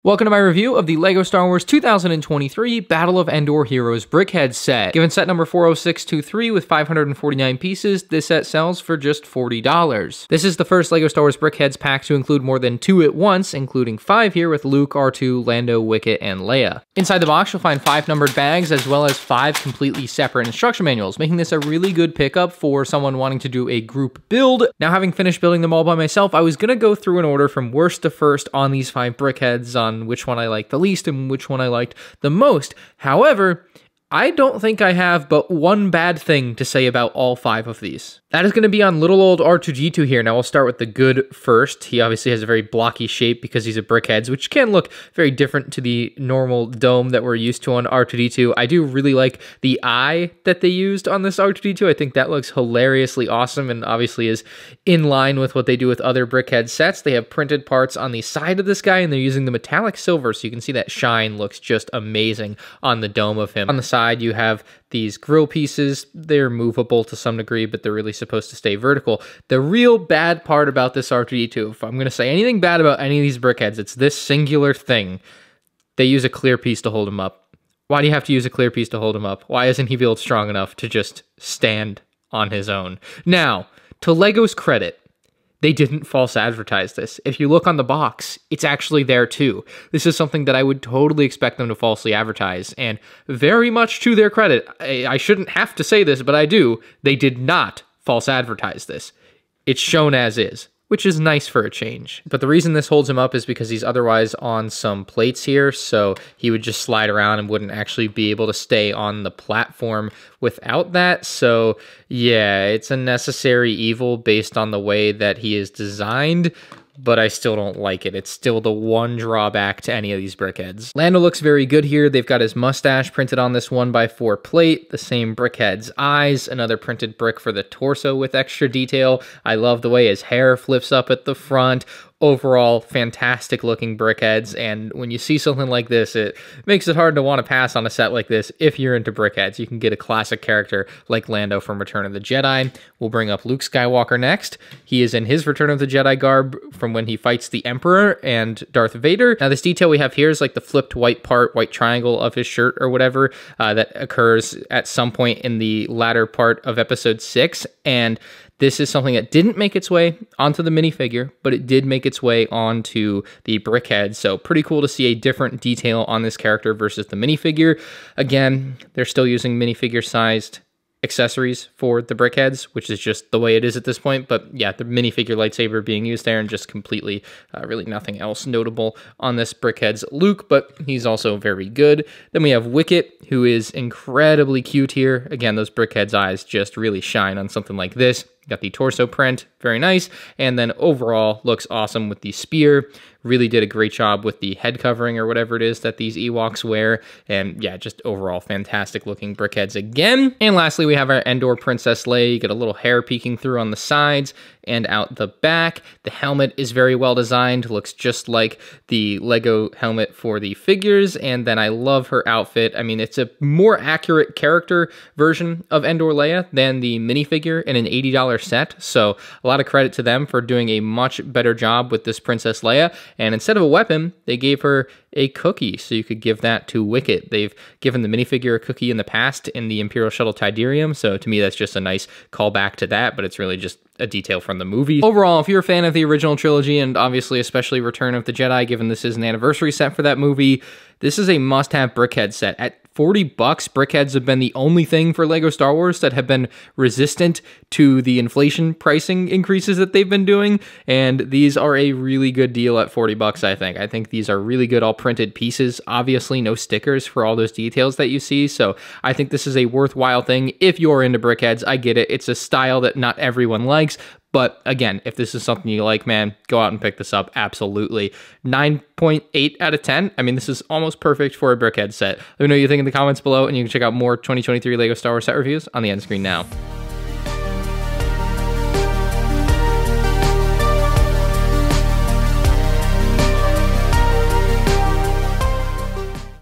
Welcome to my review of the LEGO Star Wars 2023 Battle of Endor Heroes Brickhead set. Given set number 40623 with 549 pieces, this set sells for just $40. This is the first LEGO Star Wars Brickheads pack to include more than 2 at once, including 5 here with Luke, R2, Lando, Wicket, and Leia. Inside the box, you'll find 5 numbered bags as well as 5 completely separate instruction manuals, making this a really good pickup for someone wanting to do a group build. Now, having finished building them all by myself, I was going to go through an order from worst to first on these 5 Brickheads on which one I liked the least and which one I liked the most. However, I don't think I have but one bad thing to say about all 5 of these. That is going to be on little old R2-D2 here. Now, we'll start with the good first. He obviously has a very blocky shape because he's a Brickheads, which can look very different to the normal dome that we're used to on R2-D2. I do really like the eye that they used on this R2-D2. I think that looks hilariously awesome and obviously is in line with what they do with other Brickhead sets. They have printed parts on the side of this guy, and they're using the metallic silver, so you can see that shine looks just amazing on the dome of him. On the side, you have these grill pieces. They're movable to some degree, but they're really supposed to stay vertical. The real bad part about this R2-D2, if I'm going to say anything bad about any of these Brickheads, it's this singular thing. They use a clear piece to hold him up. Why do you have to use a clear piece to hold him up? Why isn't he built strong enough to just stand on his own? Now, to LEGO's credit, they didn't false advertise this. If you look on the box, it's actually there too. This is something that I would totally expect them to falsely advertise, and very much to their credit, I shouldn't have to say this, but I do, they did not false advertise this. It's shown as is, which is nice for a change. But the reason this holds him up is because he's otherwise on some plates here, so he would just slide around and wouldn't actually be able to stay on the platform without that. So yeah, it's a necessary evil based on the way that he is designed, but I still don't like it. It's still the one drawback to any of these Brickheads. Lando looks very good here. They've got his mustache printed on this 1x4 plate, the same Brickhead's eyes, another printed brick for the torso with extra detail. I love the way his hair flips up at the front. Overall, fantastic looking Brickheads, and when you see something like this, it makes it hard to want to pass on a set like this if you're into Brickheads. You can get a classic character like Lando from Return of the Jedi. We'll bring up Luke Skywalker next. He is in his Return of the Jedi garb from when he fights the Emperor and Darth Vader. Now, this detail we have here is like the flipped white triangle of his shirt or whatever that occurs at some point in the latter part of Episode 6, and this is something that didn't make its way onto the minifigure, but it did make its way onto the Brickhead. So pretty cool to see a different detail on this character versus the minifigure. Again, they're still using minifigure-sized accessories for the Brickheads, which is just the way it is at this point. But yeah, the minifigure lightsaber being used there, and just completely really nothing else notable on this Brickhead's Luke, but he's also very good. Then we have Wicket, who is incredibly cute here. Again, those Brickhead's eyes just really shine on something like this. Got the torso print, very nice, and then overall looks awesome with the spear. Really did a great job with the head covering or whatever it is that these Ewoks wear, and yeah, just overall fantastic looking Brickheads again. And lastly, we have our Endor Princess Leia. You get a little hair peeking through on the sides and out the back. The helmet is very well designed, looks just like the Lego helmet for the figures, and then I love her outfit. I mean, it's a more accurate character version of Endor Leia than the minifigure in an $80 set, so a lot of credit to them for doing a much better job with this Princess Leia. And instead of a weapon, they gave her a cookie, so you could give that to Wicket. They've given the minifigure a cookie in the past in the Imperial Shuttle Tidarium, so to me that's just a nice callback to that, but it's really just a detail from the movie. Overall, if you're a fan of the original trilogy, and obviously especially Return of the Jedi, given this is an anniversary set for that movie, this is a must-have Brickhead set. At $40, Brickheads have been the only thing for LEGO Star Wars that have been resistant to the inflation pricing increases that they've been doing, and these are a really good deal at $40, I think. I think these are really good all printed pieces. Obviously, no stickers for all those details that you see, so I think this is a worthwhile thing. If you're into Brickheads, I get it. It's a style that not everyone likes, but again, if this is something you like, man, go out and pick this up. Absolutely. 9.8 out of 10. I mean, this is almost perfect for a Brickhead set. Let me know what you think in the comments below, and you can check out more 2023 LEGO Star Wars set reviews on the end screen now.